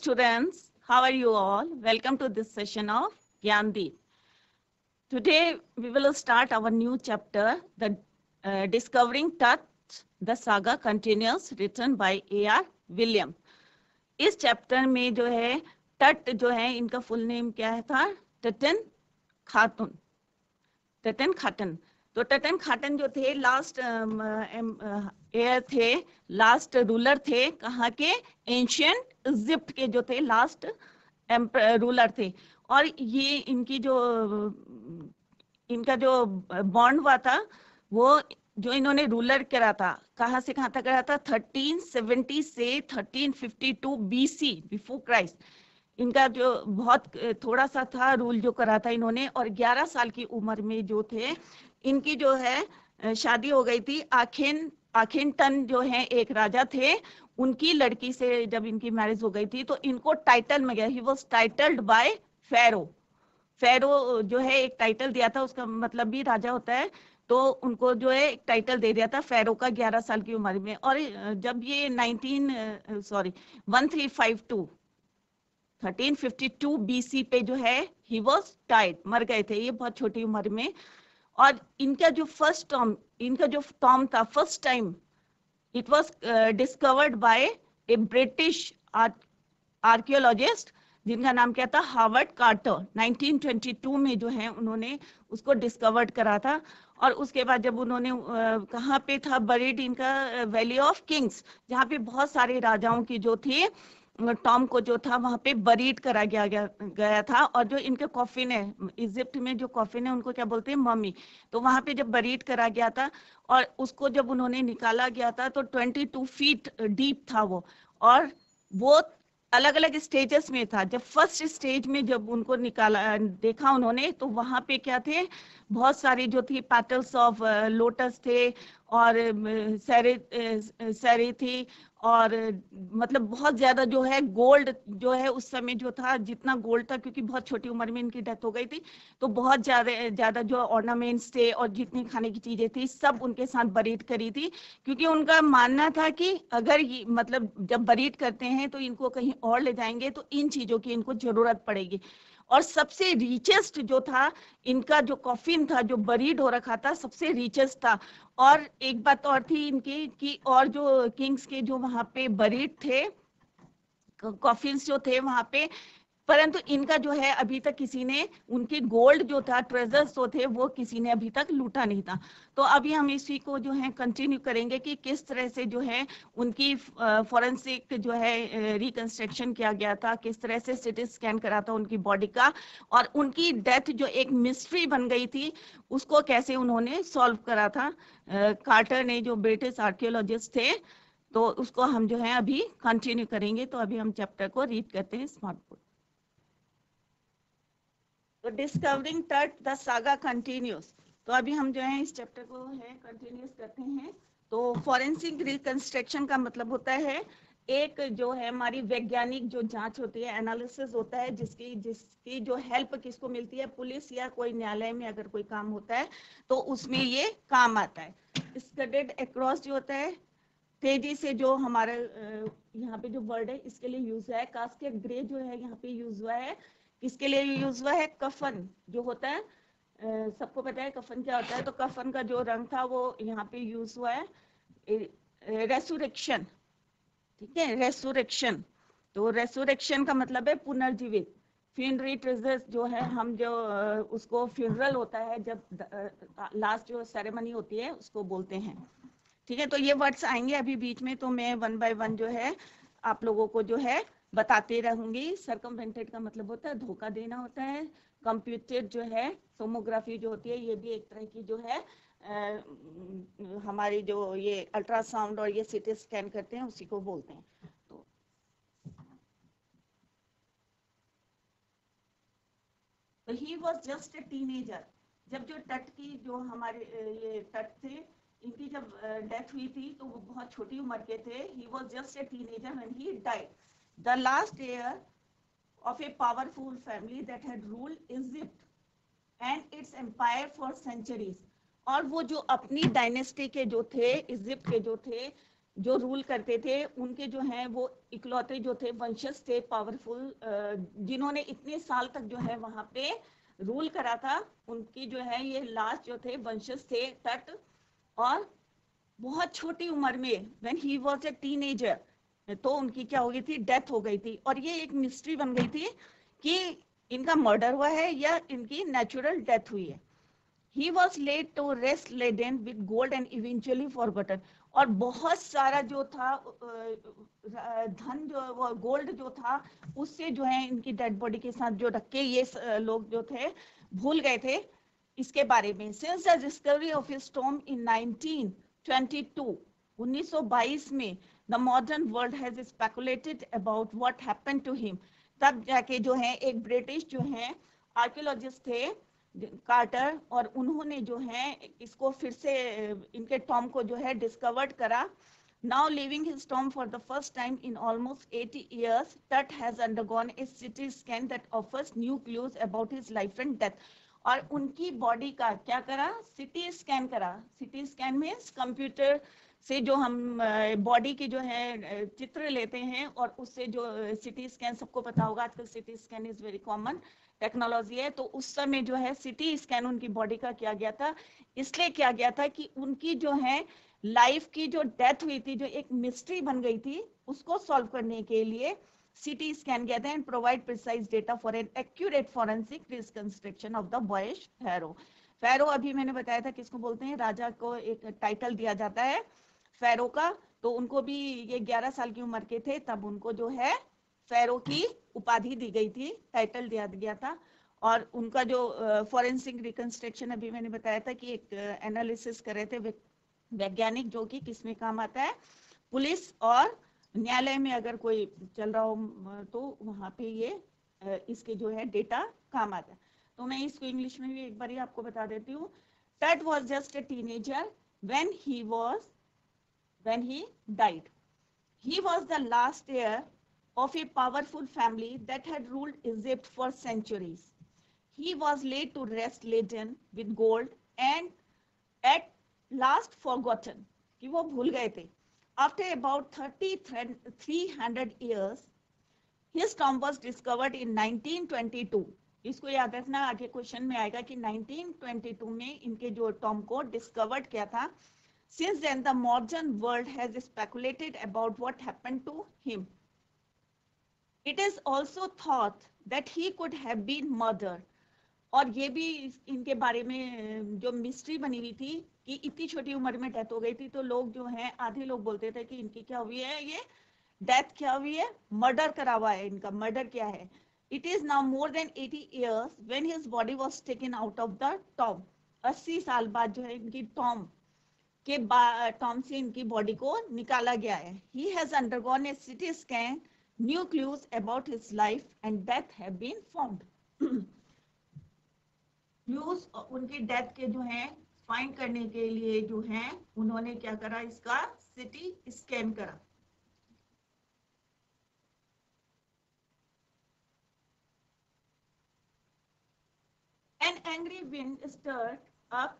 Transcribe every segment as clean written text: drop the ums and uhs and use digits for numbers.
students, how are you all? Welcome to this session of Gyandeep. Today we will start our new chapter, the Discovering Tut, the Saga Continues, written by A.R. William. इस chapter में जो है टट जो है इनका full name क्या था? टटन खातून, टटन खाटन। तो टटन खाटन जो थे लास्ट एयर थे, लास्ट रूलर थे, कहाँ के? एंशियंट इजिप्ट के जो थे लास्ट रूलर थे। और ये इनका जो बॉन्ड हुआ था वो जो इन्होंने रूलर करा था, कहाँ से कहाँ तक करा था? 1370 से 1352 BC, बिफोर क्राइस्ट। इनका जो बहुत थोड़ा सा था रूल जो करा था इन्होंने, और 11 साल की उम्र में जो थे इनकी जो है शादी हो गई थी। आखिनटन जो है एक राजा थे, उनकी लड़की से जब इनकी मैरिज हो गई थी तो इनको टाइटल में गया, ही वाज टाइटल्ड बाय फेरो। फेरो जो है एक टाइटल दिया था, उसका मतलब भी राजा होता है, तो उनको जो है एक टाइटल दे दिया था फेरो का 11 साल की उम्र में। और जब ये 1352 BC पे जो है ही वाज डाइड, मर गए थे ये बहुत छोटी उम्र में। और इनका जो फर्स्ट टर्म, इनका जो टर्म था first time, it was discovered by A British archaeologist जिनका नाम क्या था? Harvard quarter. 1922 में जो है उन्होंने उसको डिस्कवर्ड करा था। और उसके बाद जब उन्होंने कहाँ पे था बरीड इनका? वैली ऑफ किंग्स, जहाँ पे बहुत सारे राजाओं की जो थी टॉम को जो था वहां पे बरीड करा गया था। और जो इनके कॉफिन है, इजिप्ट में जो कॉफिन है उनको क्या बोलते हैं? मम्मी। तो वहां पे जब बरीड करा गया था और उसको जब उन्होंने निकाला गया था तो 22 फीट डीप था वो। और वो अलग अलग स्टेजेस में था। जब फर्स्ट स्टेज में जब उनको निकाला देखा उन्होंने, तो वहां पे क्या थे? बहुत सारी जो थी पेटल्स ऑफ लोटस थे, और सैरी थी, और मतलब बहुत ज्यादा जो है गोल्ड जो है उस समय जो था, जितना गोल्ड था, क्योंकि बहुत छोटी उम्र में इनकी डेथ हो गई थी, तो बहुत ज्यादा जो ऑर्नामेंट्स थे और जितनी खाने की चीजें थी सब उनके साथ बरीड करी थी। क्योंकि उनका मानना था कि अगर ये मतलब जब बरीड करते हैं तो इनको कहीं और ले जाएंगे तो इन चीजों की इनको जरूरत पड़ेगी। और सबसे रिचेस्ट जो था इनका जो कॉफिन था जो बरीड हो रखा था, सबसे रिचेस्ट था। और एक बात और थी इनकी कि और जो किंग्स के जो वहां पे बरीड थे कॉफिन्स जो थे वहां पे, परंतु इनका जो है अभी तक किसी ने उनके गोल्ड जो था, ट्रेजर्स जो थे, वो किसी ने अभी तक लूटा नहीं था। तो अभी हम इसी को जो है कंटिन्यू करेंगे कि किस तरह से जो है उनकी फॉरेंसिक जो है रिकंस्ट्रक्शन किया गया था, किस तरह से सिटी स्कैन करा था उनकी बॉडी का, और उनकी डेथ जो एक मिस्ट्री बन गई थी उसको कैसे उन्होंने सॉल्व करा था कार्टर ने, जो ब्रिटिश आर्कियोलॉजिस्ट थे। तो उसको हम जो है अभी कंटिन्यू करेंगे। तो अभी हम चैप्टर को रीड करते हैं स्मार्ट बोर्ड। तो डिस्कवरिंग टट द सागा कंटिन्यूस। तो अभी हम जो है इस चैप्टर को है कंटिन्यूस करते हैं। तो फॉरेंसिक रिकंस्ट्रक्शन का मतलब होता है एक जो है हमारी वैज्ञानिक जो जांच होती है, एनालिसिस होता है, जिसकी जो हेल्प किसको मिलती है? पुलिस या कोई न्यायालय में अगर कोई काम होता है तो उसमें ये काम आता है। स्टडीड अक्रॉस जो होता है तेजी से, जो हमारे यहाँ पे जो वर्ड है इसके लिए यूज हुआ है। कास्केट ग्रे जो है यहाँ पे यूज हुआ है, किसके लिए यूज हुआ है? कफन जो होता है, सबको पता है कफन क्या होता है, तो कफन का जो रंग था वो यहाँ पे यूज हुआ है। रेसुरेक्शन, ठीक है, रेसुरेक्शन। तो रेसुरेक्शन का मतलब है पुनर्जीवित। फ्यूनररी ट्रेजर्स जो है, हम जो उसको फ्यूनरल होता है जब लास्ट जो सेरेमनी होती है उसको बोलते हैं। ठीक है, तो ये वर्ड्स आएंगे अभी बीच में, तो मैं वन बाय वन जो है आप लोगों को जो है बताते रहूंगी। सरकमवेंटेड का मतलब होता है धोखा देना होता है। कंप्यूटेड जो है सोमोग्राफी जो होती है, ये भी एक तरह की जो है हमारी जो ये अल्ट्रासाउंड और ये सीटी स्कैन करते हैं उसी को बोलते हैं। तो ही वॉज जस्ट ए टीनेजर। जब जो तट की जो हमारे ये तट थे इनकी जब डेथ हुई थी तो वो बहुत छोटी उम्र के थे। He was just a teenager when he died, the last year of a powerful family that had ruled Egypt and its empire for centuries. और वो जो अपनी डायनेस्टी के जो थे, इजिप्ट के जो थे, जो रूल करते थे, उनके जो है वो इकलौते जो थे वंशज थे पावरफुल, जिन्होंने इतने साल तक जो है वहां पे रूल करा था, उनकी जो है ये लास्ट जो थे वंशज थे तट। और बहुत छोटी उम्र में when he was a teenager तो उनकी क्या हो गई थी, डेथ हो गई थी। और ये एक मिस्ट्री बन गई थी कि इनका मर्डर हुआ है या इनकी नेचुरल डेथ हुई है। He was laid to rest laden with gold and eventually forgotten। और बहुत सारा जो था धन जो वो गोल्ड जो था उससे जो है इनकी डेड बॉडी के साथ जो रख के ये लोग जो थे भूल गए थे इसके बारे में। Since the discovery of his tomb in 1922 1922 में the modern world has speculated about what happened to him। तब जाके जो है एक ब्रिटिश जो है आर्कियोलॉजिस्ट थे कार्टर, और उन्होंने जो है इसको फिर से इनके टॉम को जो है डिस्कवर्ड करा। Now leaving his tomb for the first time in almost 80 years, Tut has undergone a CT scan that offers new clues about his life and death। और उनकी बॉडी का क्या करा, सीटी स्कैन करा। सीटी स्कैन में computer से जो हम बॉडी की जो है चित्र लेते हैं, और उससे जो सीटी स्कैन सबको पता होगा आजकल CT scan is very common technology है। तो उस समय जो है सीटी स्कैन उनकी बॉडी का किया गया था। इसलिए किया गया था कि उनकी जो है लाइफ की जो डेथ हुई थी, जो एक मिस्ट्री बन गई थी, उसको सॉल्व करने के लिए सीटी स्कैन किया था and provide precise data for an accurate forensic reconstruction of the boys pharaoh. Pharaoh अभी मैंने बताया था किसको बोलते हैं, राजा को एक टाइटल दिया जाता है फैरो का। तो उनको भी ये 11 साल की उम्र के थे तब उनको जो है फैरो की उपाधि दी गई थी, टाइटल दिया गया था। और उनका जो फॉरेंसिक रिकंस्ट्रक्शन अभी मैंने बताया था कि एक एनालिसिस कर रहे थे वैज्ञानिक, जो कि किसमें काम आता है, पुलिस और न्यायालय में अगर कोई चल रहा हो तो वहां पे ये इसके जो है डेटा काम आता है। तो मैं इसको इंग्लिश में भी एक बार आपको बता देती हूँ। Ted was just a teenager when he died। He was the last heir of a powerful family that had ruled Egypt for centuries। He was laid to rest laden with gold and at last forgotten, कि वो भूल गए थे। After about 300 years, his tomb was discovered in 1922। इसको याद रखना, आगे question में आएगा कि 1922 में इनके जो टॉम को डिस्कवर्ड किया था। Since then, the modern world has speculated about what happened to him। It is also thought that he could have been murdered। और ये भी इनके बारे में जो मिस्ट्री बनी हुई थी कि इतनी छोटी उम्र में डेथ हो गई थी, तो लोग जो हैं आधे लोग बोलते थे कि इनकी क्या हुई है, ये डेथ क्या हुई है, मर्डर करा हुआ है, इनका मर्डर क्या है। It is now more than 80 years when his body was taken out of the tomb। 80 साल बाद जो है इनकी टॉम से इनकी बॉडी को निकाला गया है। He has undergone a CT scan, new clues about his life and death have been found। Clues उनकी डेथ के जो हैं फाइंड करने के लिए जो हैं उन्होंने क्या करा, इसका सीटी स्कैन करा। An angry wind stirred up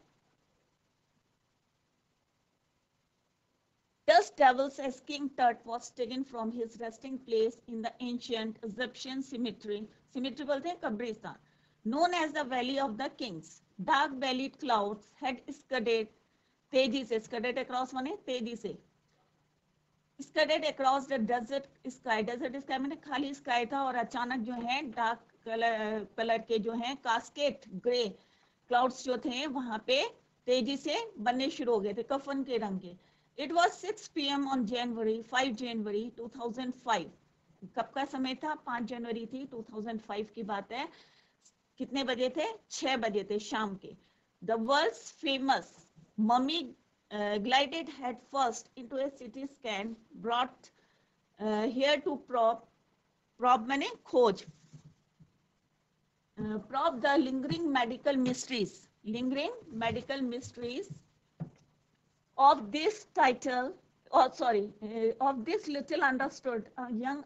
dust devils as King Tut was taken from his resting place in the ancient Egyptian cemetery बोलते हैं कब्रिस्तान, known as the Valley of the Kings। Dark bellied clouds had scudded तेजी से, scudded across माने तेजी से, scudded across the desert sky। desert sky माने खाली स्काई था, और अचानक जो है डार्क कलर के जो है कास्केट ग्रे क्लाउड्स जो थे वहां पे तेजी से बनने शुरू हो गए थे, कफन के रंग के। It was 6 PM on January 5 2005। कब का समय था, 5 जनवरी थी 2005 की बात है। कितने बजे थे, 6 बजे थे शाम के। The world's famous mummy glided head first into a CT scan brought here to probe माने खोज, probe the lingering medical mysteries of this title, of this little understood young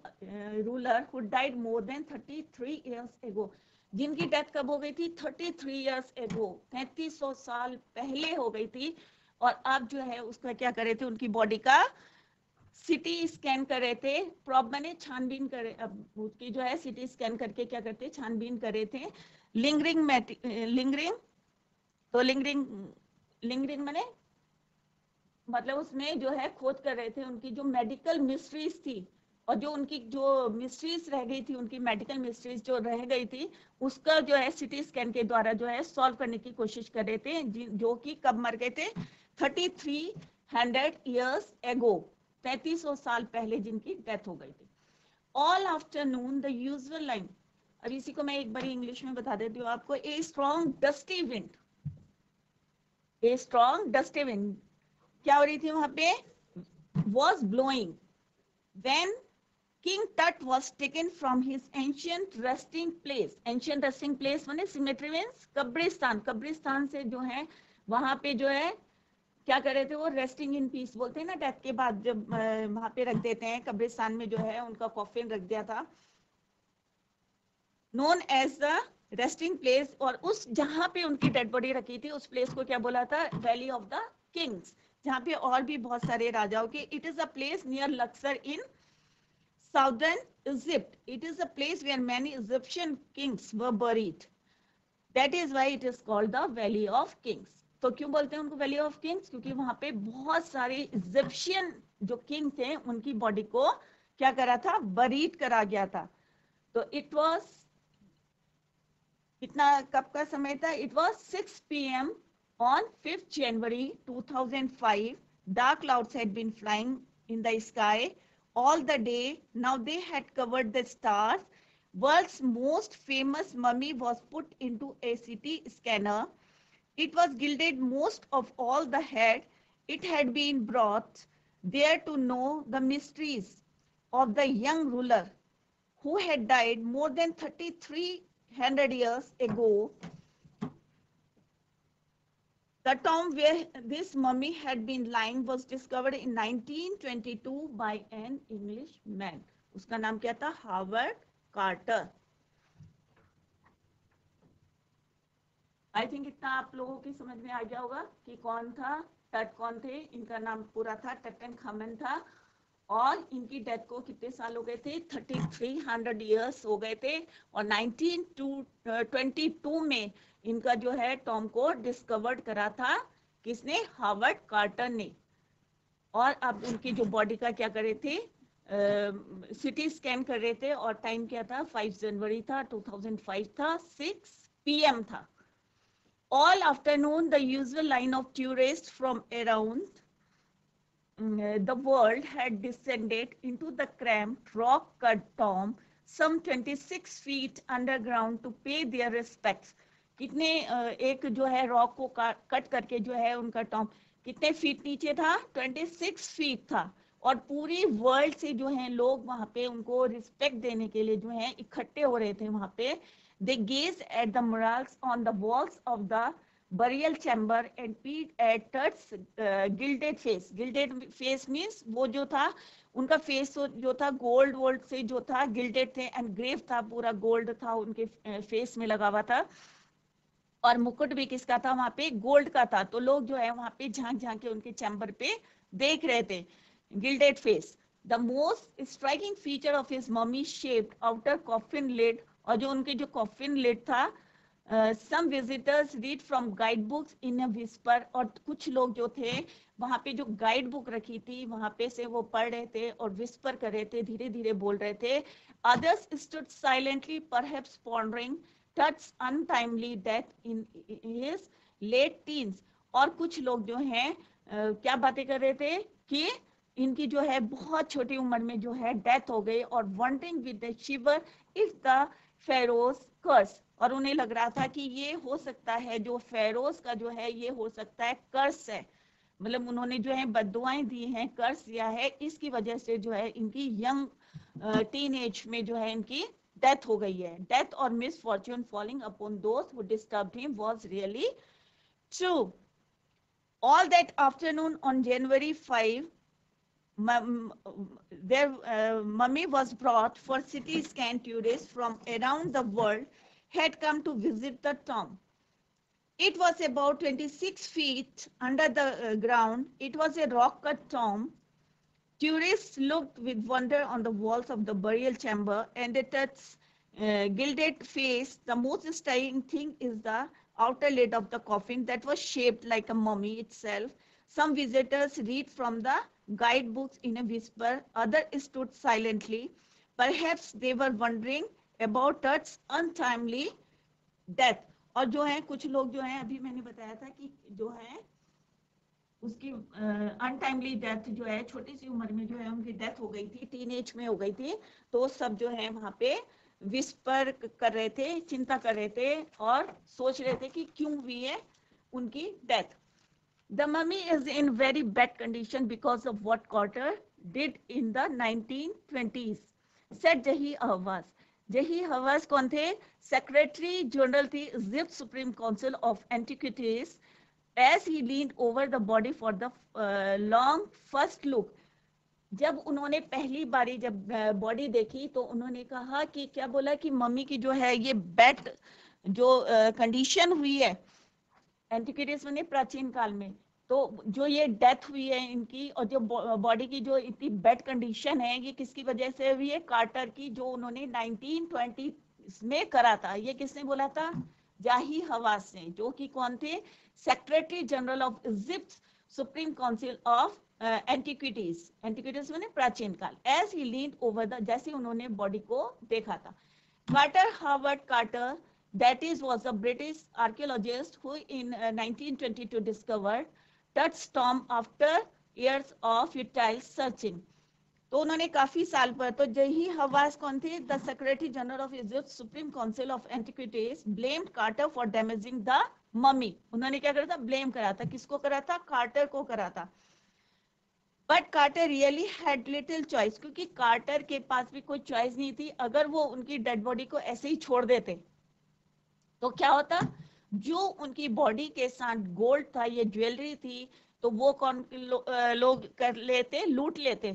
ruler who died more than 33 years ago। जिनकी death कब हो गई थी, 33 years ago, 3300 साल पहले हो गई थी। और अब जो है उसका क्या करे थे, उनकी बॉडी का सिटी स्कैन कर रहे थे, प्रॉब मैंने छानबीन करे, अब उसकी जो है सिटी स्कैन करके क्या करते, छानबीन कर रहे थे। लिंगरिंग लिंगरिंग, तो लिंगरिंग लिंगरिंग मैंने मतलब उसमें जो है खोज कर रहे थे उनकी जो मेडिकल मिस्ट्रीज थी, और जो उनकी जो मिस्ट्रीज रह गई थी, उनकी मेडिकल मिस्ट्रीज जो रह गई थी, उसका जो है सिटी स्कैन के द्वारा जो है सॉल्व करने की कोशिश कर रहे थे, जो कि कब मर गए थे, 3300 years ago, 3300 साल पहले जिनकी डेथ हो गई थी। All afternoon the usual line, अब इसी को मैं एक बार इंग्लिश में बता देती हूँ आपको। A strong dusty wind, a strong dusty wind क्या हो रही थी वहां पे, was blowing when King Tut was taken from his ancient resting place. Ancient resting place माने cemetery means कब्रिस्तान, कब्रिस्तान से जो है वहां पे जो है क्या कर रहे थे वो, रेस्टिंग इन पीस बोलते हैं ना, डेथ के बाद जब वहां पे रख देते हैं, कब्रिस्तान में जो है उनका कॉफिन रख दिया था, known as the resting place, और उस जहां पे उनकी डेड बॉडी रखी थी उस प्लेस को क्या बोला था, वैली ऑफ द किंग्स, जहाँ पे और भी बहुत सारे राजाओं के, it is a place near Luxor in southern Egypt, it is a place where many Egyptian kings were buried, that is why it is called the valley of kings. तो क्यों बोलते हैं उनको वैली ऑफ किंग्स, क्योंकि वहां पे बहुत सारे इजिप्शियन जो किंग थे उनकी बॉडी को क्या करा था, बरीड करा गया था। तो इट वॉज कितना, कब का समय था, it was 6 PM on 5th January 2005. Dark clouds had been flying in the sky all the day. Now they had covered the stars. World's most famous mummy was put into a CT scanner. It was gilded most of all the head. It had been brought there to know the mysteries of the young ruler who had died more than 3,300 years ago. The tomb where this mummy had been lying was discovered in 1922 by an Englishman. उसका नाम क्या था, Harvard quarter. I think इतना आप लोगों की समझ में आ गया होगा कि कौन था, टट कौन थे, इनका नाम पूरा था टटनखामन था, और इनकी डेथ को कितने साल हो गए थे, 3,300 इयर्स हो गए थे, और 1922 में इनका जो है टॉम को डिस्कवर्ड करा था, किसने, हार्वर्ड कार्टर ने। और अब उनकी जो बॉडी का क्या कर रहे थे, सिटी स्कैन कर रहे थे, और टाइम क्या था, 5 जनवरी था, 2005 था, 6 PM था। All afternoon the usual line of tourists from around the world had descended into the cramped rock-cut tomb some 26 feet underground to pay their respects. कितने एक जो है रॉक को कट करके जो है उनका टॉम कितने फीट नीचे था, 26 फीट था, और पूरी वर्ल्ड से जो है लोग वहां पे उनको रिस्पेक्ट देने के लिए जो है इकट्ठे हो रहे थे वहां पे। They gazed at the murals on the walls of the burial chamber and peeped at Tut's gilded face. Gilded face means वो जो था उनका फेस जो था गोल्ड वोल्ड से जो था, गिल्डेड थे, एंड ग्रेव था, पूरा गोल्ड था उनके फेस में लगा हुआ था, और मुकुट भी किसका था वहां पे, गोल्ड का था। तो लोग जो है वहां पे झांक झांक के उनके चैम्बर पे देख रहे थे, gilded face. The most striking feature of his mummy shaped outer coffin lid, और जो उनके जो कॉफिन लिड था, some visitors read from guide books in a whisper, और कुछ लोग जो थे वहां पे जो गाइड बुक रखी थी वहां पे से वो पढ़ रहे थे और विस्पर कर रहे थे, धीरे धीरे बोल रहे थे। Others stood silently perhaps pondering Tut's untimely death in his late teens, और कुछ लोग जो हैं क्या बातें कर रहे थे कि इनकी जो है बहुत छोटी उम्र में जो है डेथ हो गई, और wondering with a shiver if the pharaoh's curse, और उन्हें लग रहा था कि ये हो सकता है जो फेरोज का जो है ये हो सकता है कर्स है, मतलब उन्होंने जो है बद्दुआएं दी हैं, कर्स दिया है, इसकी वजह से जो है इनकी यंग टीन एज में जो है इनकी डेथ हो गई है। डेथ और मिसफॉर्च्यून फॉलिंग अपॉन दोस्त who disturbed him was really true. All that afternoon on January 5 their mummy was brought for CT scan. Tourists from around the world had come to visit the tomb. It was about 26 feet under the ground. It was a rock cut tomb Tourists looked with wonder on the walls of the burial chamber and at its gilded face. The most striking thing is the outer lid of the coffin that was shaped like a mummy itself. Some visitors read from the guidebooks in a whisper, others stood silently. Perhaps they were wondering about its untimely death. और जो है कुछ लोग जो है अभी मैंने बताया था कि जो है उसकी अनटाइमली डेथ जो है छोटी सी उम्र में जो है उनकी डेथ हो गई थी, टीन एज में हो गई थी, तो सब जो है वहां पे विस्पर कर रहे थे, चिंता कर रहे थे और सोच रहे थे कि क्यों हुई है उनकी death. The mummy is in very bad condition because of what Carter did in the 1920s, said Jahi Ahwaz. Jahi Ahwaz कौन थे? सेक्रेटरी जनरल थी Egypt supreme council of antiquities. As he leaned over the body for the long first look, जब उन्होंने पहली बारी जब body देखी तो उन्होंने कहा कि क्या बोला कि मम्मी की जो है ये बैड जो कंडीशन हुई है एंटिक्विटीज में प्राचीन काल में, तो जो ये डेथ हुई है इनकी और जो बॉडी की जो इतनी बैड कंडीशन है ये किसकी वजह से हुई है? कार्टर की, जो उन्होंने 1920 में करा था. ये किसने बोला था? जाही हवास ने, जो कि कौन थे? Secretary general of Egypt supreme council of antiquities. Antiquities में प्राचीन काल. As he leaned over the, जैसे उन्होंने बॉडी को देखा था. Carter, Howard Carter, that is was a British archaeologist who in 1922 discovered Tut's tomb after years of futile searching. तो उन्होंने काफी साल पर, तो जही हवास कौन थे? The secretary general of Egypt supreme council of antiquities blamed Carter for damaging the mummy. उन्होंने क्या करा था? ब्लेम करा था. किसको करा था? कार्टर को करा था. But Carter really had little choice, क्योंकि कार्टर के पास भी कोई चॉइस नहीं थी. अगर वो उनकी डेड बॉडी को ऐसे ही छोड़ देते तो क्या होता? जो उनकी बॉडी के साथ गोल्ड था, ये ज्वेलरी थी, तो वो कौन लोग कर लेते? लूट लेते,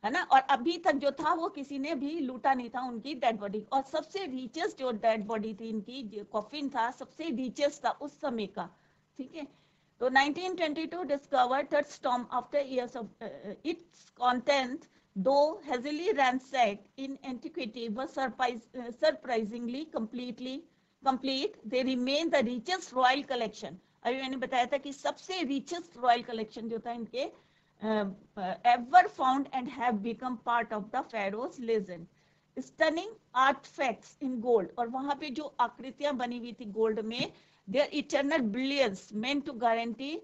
है ना. और अभी तक जो था वो किसी ने भी लूटा नहीं था उनकी डेड बॉडी. और सबसे रिचेस्ट जो डेड बॉडी थी इनकी, कॉफिन था, सबसे रिचेस्ट था उस समय का. ठीक है. तो 1922 discovered Tut's tomb after years of its content, though heavily ransacked in antiquity, was surprisingly complete. They remain the richest royal collection. अभी मैंने बताया था कि सबसे richest royal collection जो था इनके ever found and have become part of the pharaoh's legend. Stunning artifacts in gold, और वहां पे जो आकृतियां बनी हुई थी गोल्ड में, their eternal brilliance meant to guarantee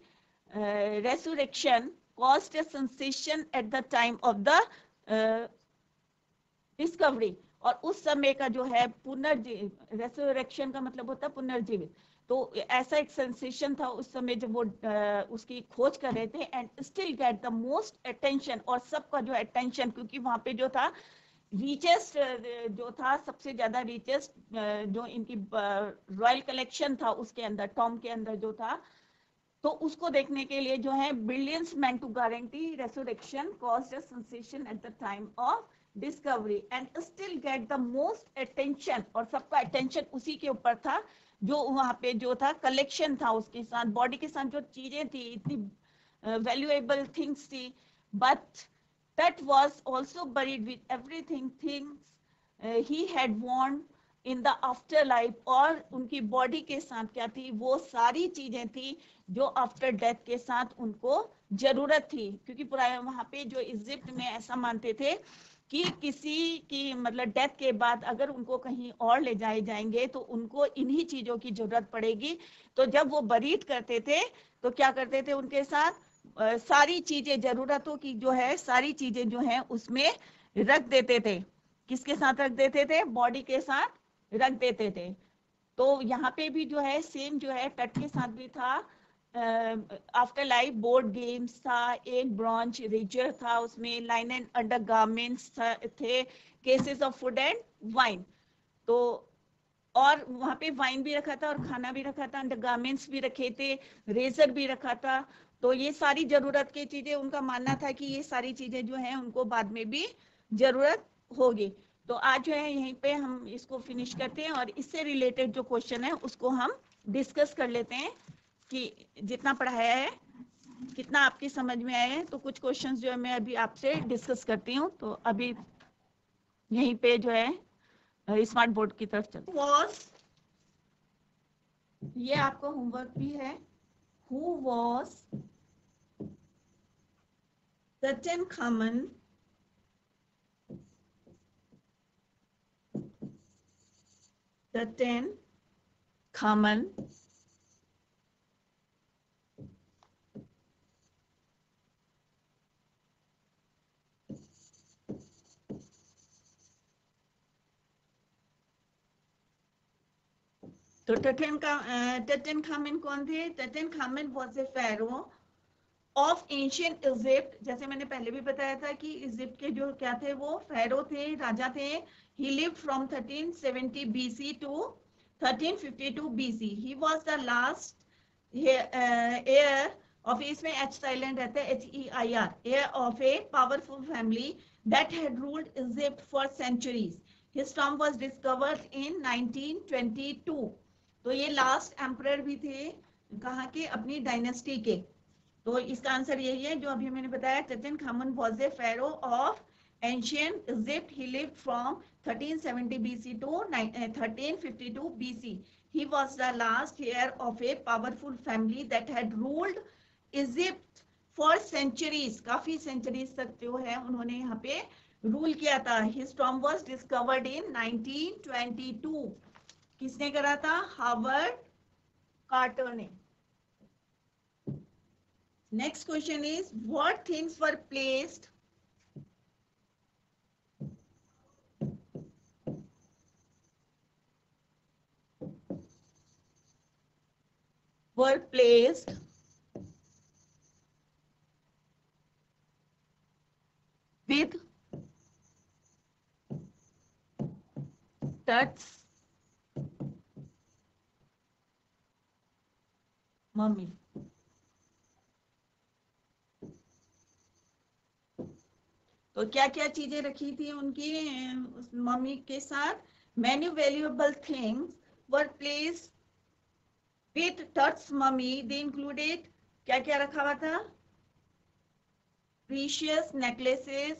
resurrection, caused a sensation at the time of the discovery. और उस समय का जो है रेसुरेक्शन का मतलब होता है पुनर्जीवित. तो ऐसा एक सेंसेशन था उस समय जब वो उसकी खोज कर रहे थे. And still get the most attention, और सबका जो अटेंशन, क्योंकि वहां पे जो था रिचेस्ट जो था, सबसे ज्यादा रिचेस्ट जो इनकी रॉयल कलेक्शन था उसके अंदर, टॉम के अंदर जो था, तो उसको देखने के लिए जो है billions meant to guarantee resurrection, caused a sensation at the time of discovery and still get the most attention. और सबका अटेंशन उसी के ऊपर था जो वहां पे जो था कलेक्शन था, उसके साथ बॉडी के साथ जो चीजें थी, इतनी वैल्यूएबल थिंग्स थी. But that was also buried with everything things he had worn in the afterlife. और उनकी बॉडी के साथ क्या थी? वो सारी चीजें थी जो आफ्टर डेथ के साथ उनको जरूरत थी. क्योंकि पुराने वहां पे जो इजिप्ट में ऐसा मानते थे कि किसी की मतलब डेथ के बाद अगर उनको कहीं और ले जाए जाएंगे तो उनको इन्हीं चीजों की जरूरत पड़ेगी. तो जब वो बरीड करते थे तो क्या करते थे? उनके साथ सारी चीजें, जरूरतों की जो है सारी चीजें जो है उसमें रख देते थे. किसके साथ रख देते थे? बॉडी के साथ रख देते थे. तो यहाँ पे भी जो है सेम जो है टट के साथ भी था. आफ्टर लाइफ बोर्ड गेम्स था, एक ब्रॉन्ज रिजर था, उसमें लाइन एंड अंडर गारमेंट्स थे, cases of food and wine. तो और वहां पे वाइन भी रखा था और खाना भी रखा था, अंडर गारमेंट्स भी रखे थे, रेजर भी रखा था. तो ये सारी जरूरत की चीजें, उनका मानना था कि ये सारी चीजें जो है उनको बाद में भी जरूरत होगी. तो आज जो है यहीं पे हम इसको फिनिश करते हैं और इससे रिलेटेड जो क्वेश्चन है उसको हम डिस्कस कर लेते हैं कि जितना पढ़ाया है कितना आपकी समझ में आया है। तो कुछ क्वेश्चंस जो है मैं अभी आपसे डिस्कस करती हूँ। तो अभी यहीं पे जो है स्मार्ट बोर्ड की तरफ चलते वॉज, ये आपका होमवर्क भी है। हु वॉज Tutankhamun तो टटनखामन कौन थे? Tutankhamun was a pharaoh of ancient Egypt. जैसे मैंने पहले भी बताया था कि इजिप्ट के जो क्या थे, वो फेरो थे, राजा थे। He lived from 1370 BC to 1352 BC। He was the last heir of, इसमें एच साइलेंट रहता है, HEIR, heir of a powerful family that had ruled Egypt for centuries. His tomb was discovered in 1922। तो ये last emperor भी थे कहाँ के? अपनी डायनेस्टी के। तो इसका आंसर यही है जो अभी मैंने बताया। Tutankhamun was a pharaoh of ancient Egypt. He lived from 1370 BC to 1352 BC। He was the last heir of a powerful family that had ruled Egypt for centuries। काफी centuries तक जो है उन्होंने यहाँ पे रूल किया था। His tomb was discovered in 1922। किसने करा था? हावर्ड कार्टर ने। Next question is, what things were placed with Tut's mummy? तो क्या क्या चीजें रखी थी उनकी मम्मी के साथ? Many valuable things were placed with Tut's mummy। They included, क्या क्या रखा हुआ था? Precious necklaces,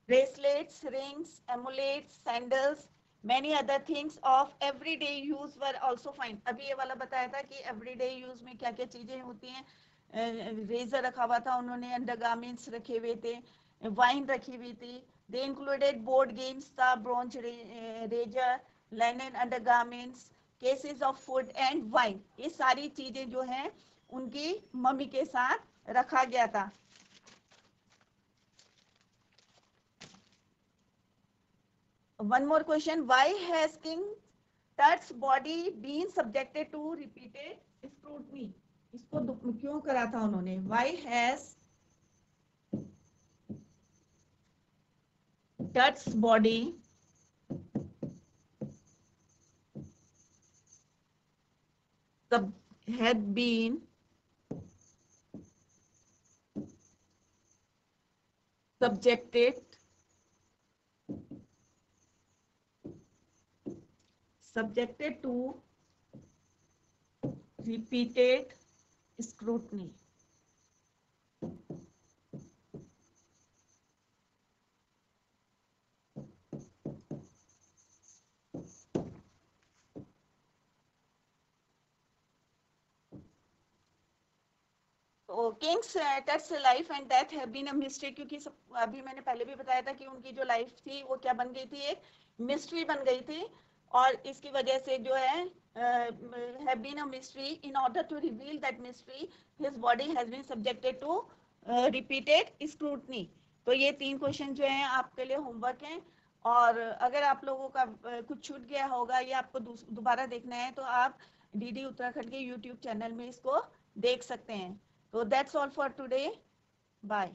bracelets, rings, amulets, sandals, many other things of everyday use were also found। अभी ये वाला बताया था कि everyday use में क्या क्या चीजें होती हैं। रेजर रखा हुआ था उन्होंने, अंडरगारमेंट्स रखे हुए थे, वाइन रखी हुई थी। दे इंक्लूडेड बोर्ड गेम्स था, bronze razor, linen undergarments, cases of food and wine. ये सारी चीजें जो हैं उनकी मम्मी के साथ रखा गया था। One more question, why has King Tut's body been subjected to repeated scrutiny? इसको क्यों करा था उन्होंने? Why has Tut's body had been subjected to repeated scrutiny? तो kings Tut's life and death have been a mystery, क्योंकि अभी मैंने पहले भी बताया था कि उनकी जो लाइफ थी वो क्या बन गई थी? एक मिस्ट्री बन गई थी। और इसकी वजह से जो है have been a mystery। in order to reveal that mystery, his body has been subjected to repeated scrutiny। तो ये 3 क्वेश्चन जो हैं आपके लिए होमवर्क हैं। और अगर आप लोगों का कुछ छूट गया होगा या आपको दोबारा देखना है तो आप DD उत्तराखंड के YouTube चैनल में इसको देख सकते हैं। So that's all for today. Bye.